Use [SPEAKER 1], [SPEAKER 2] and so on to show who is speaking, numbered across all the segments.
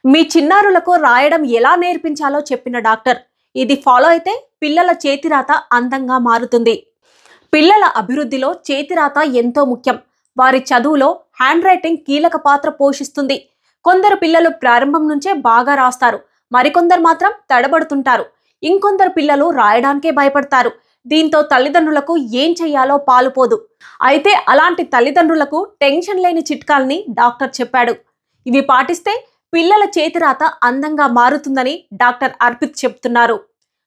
[SPEAKER 1] మీ చిన్నారులకు రాయడం ఎలా నేర్పించాలో చెప్పిన డాక్టర్. ఇది ఫాలో అయితే పిల్లల చేతిరాత అందంగా మారుతుంది. పిల్లల అభివృద్ధిలో చేతిరాత ఎంతో ముఖ్యం. వారి చదువులో హ్యాండ్ రైటింగ్ కీలక పాత్ర పోషిస్తుంది. కొందరు పిల్లలు ప్రారంభం నుంచే బాగా రాస్తారు, మరికొందరు మాత్రం తడబడుతుంటారు. ఇంకొందరు పిల్లలు రాయడానికే భయపడతారు. దీంతో తల్లిదండ్రులకు ఏం చెయ్యాలో పాలుపోదు. అయితే అలాంటి తల్లిదండ్రులకు టెన్షన్ లేని చిట్కాల్ని డాక్టర్ చెప్పాడు. ఇవి పాటిస్తే పిల్లల చేతిరాత అందంగా మారుతుందని డాక్టర్ అర్పిత్ చెప్తున్నారు.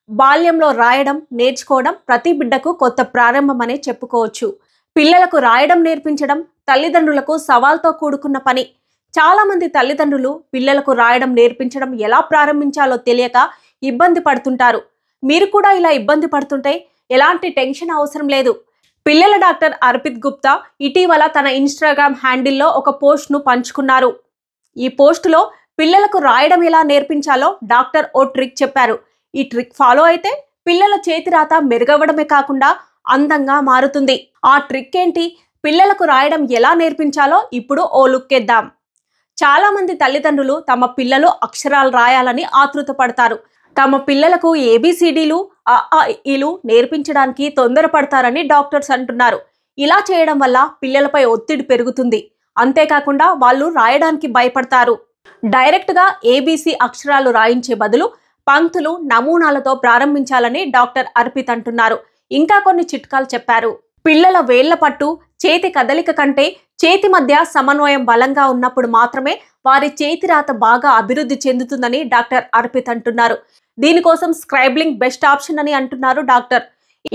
[SPEAKER 1] బాల్యంలో రాయడం నేర్చుకోవడం ప్రతి బిడ్డకు కొత్త ప్రారంభమనే చెప్పుకోవచ్చు. పిల్లలకు రాయడం నేర్పించడం తల్లిదండ్రులకు సవాల్తో కూడుకున్న పని. చాలా మంది తల్లిదండ్రులు పిల్లలకు రాయడం నేర్పించడం ఎలా ప్రారంభించాలో తెలియక ఇబ్బంది పడుతుంటారు. మీరు కూడా ఇలా ఇబ్బంది పడుతుంటే ఎలాంటి టెన్షన్ అవసరం లేదు. పిల్లల డాక్టర్ అర్పిత్ గుప్తా ఇటీవల తన ఇన్స్టాగ్రామ్ హ్యాండిల్లో ఒక పోస్ట్ను పంచుకున్నారు. ఈ పోస్టులో పిల్లలకు రాయడం ఎలా నేర్పించాలో డాక్టర్ ఓ ట్రిక్ చెప్పారు. ఈ ట్రిక్ ఫాలో అయితే పిల్లల చేతిరాత మెరుగవడమే కాకుండా అందంగా మారుతుంది. ఆ ట్రిక్ ఏంటి, పిల్లలకు రాయడం ఎలా నేర్పించాలో ఇప్పుడు ఓ లుక్ వేద్దాం. చాలా మంది తల్లిదండ్రులు తమ పిల్లలు అక్షరాలు రాయాలని ఆతృత పడతారు. తమ పిల్లలకు ఏబిసిడీలు అఆఇలు నేర్పించడానికి తొందరపడతారని డాక్టర్స్ అంటున్నారు. ఇలా చేయడం వల్ల పిల్లలపై ఒత్తిడి పెరుగుతుంది. అంతేకాకుండా వాళ్ళు రాయడానికి భయపడతారు. డైరెక్ట్గా ఏబిసి అక్షరాలు రాయించే బదులు పంక్తులు నమూనాలతో ప్రారంభించాలని డాక్టర్ అర్పిత్ అంటున్నారు. ఇంకా కొన్ని చిట్కాలు చెప్పారు. పిల్లల వేళ్ల పట్టు, చేతి కదలిక కంటే చేతి మధ్య సమన్వయం బలంగా ఉన్నప్పుడు మాత్రమే వారి చేతిరాత బాగా అభివృద్ధి చెందుతుందని డాక్టర్ అర్పిత్ అంటున్నారు. దీనికోసం స్క్రైబ్లింగ్ బెస్ట్ ఆప్షన్ అని అంటున్నారు డాక్టర్.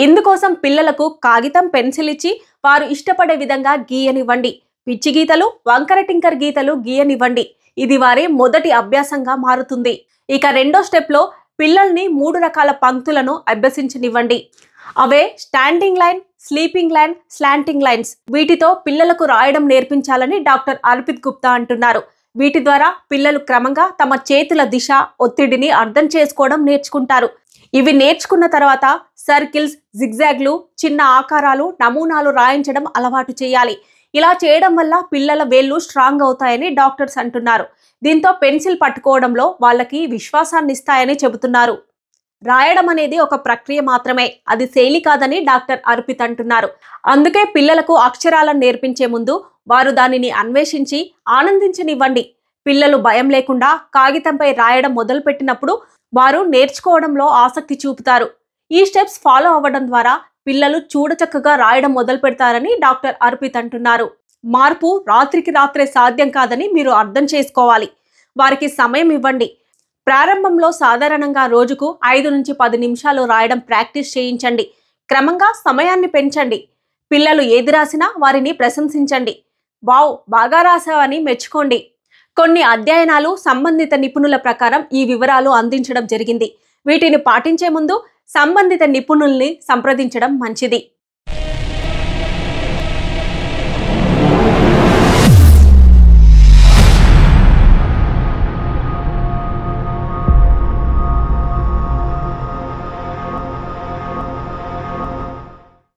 [SPEAKER 1] ఇందుకోసం పిల్లలకు కాగితం, పెన్సిల్ ఇచ్చి వారు ఇష్టపడే విధంగా గీయనివ్వండి. పిచ్చి గీతలు, వంకర టింకర్ గీతలు గీయనివ్వండి. ఇది వారి మొదటి అభ్యాసంగా మారుతుంది. ఇక రెండో స్టెప్లో పిల్లల్ని 3 రకాల పంక్తులను అభ్యసించనివ్వండి. అవే standing line, sleeping line, slanting lines. వీటితో పిల్లలకు రాయడం నేర్పించాలని డాక్టర్ అర్పిత్ గుప్తా అంటున్నారు. వీటి ద్వారా పిల్లలు క్రమంగా తమ చేతుల దిశ, ఒత్తిడిని అర్థం చేసుకోవడం నేర్చుకుంటారు. ఇవి నేర్చుకున్న తర్వాత సర్కిల్స్, జిగ్జాగ్లు, చిన్న ఆకారాలు, నమూనాలు రాయించడం అలవాటు చేయాలి. ఇలా చేయడం వల్ల పిల్లల వేళ్ళు స్ట్రాంగ్ అవుతాయని డాక్టర్స్ అంటున్నారు. దీంతో పెన్సిల్ పట్టుకోవడంలో వాళ్ళకి విశ్వాసాన్ని ఇస్తాయని చెబుతున్నారు. రాయడం అనేది ఒక ప్రక్రియ మాత్రమే, అది శైలి కాదని డాక్టర్ అర్పిత్ అంటున్నారు. అందుకే పిల్లలకు అక్షరాలను నేర్పించే ముందు వారు దానిని అన్వేషించి ఆనందించనివ్వండి. పిల్లలు భయం లేకుండా కాగితంపై రాయడం మొదలుపెట్టినప్పుడు వారు నేర్చుకోవడంలో ఆసక్తి చూపుతారు. ఈ స్టెప్స్ ఫాలో అవ్వడం ద్వారా పిల్లలు చూడచక్కగా రాయడం మొదలు పెడతారని డాక్టర్ అర్పిత్ అంటున్నారు. మార్పు రాత్రికి రాత్రే సాధ్యం కాదని మీరు అర్థం చేసుకోవాలి. వారికి సమయం ఇవ్వండి. ప్రారంభంలో సాధారణంగా రోజుకు 5 నుంచి 10 నిమిషాలు రాయడం ప్రాక్టీస్ చేయించండి. క్రమంగా సమయాన్ని పెంచండి. పిల్లలు ఏది రాసినా వారిని ప్రశంసించండి. వావ్, బాగా రాసావని మెచ్చుకోండి. కొన్ని అధ్యయనాలు సంబంధిత నిపుణుల ప్రకారం ఈ వివరాలు అందించడం జరిగింది. వీటిని పాటించే ముందు సంబంధిత నిపుణుల్ని సంప్రదించడం మంచిది.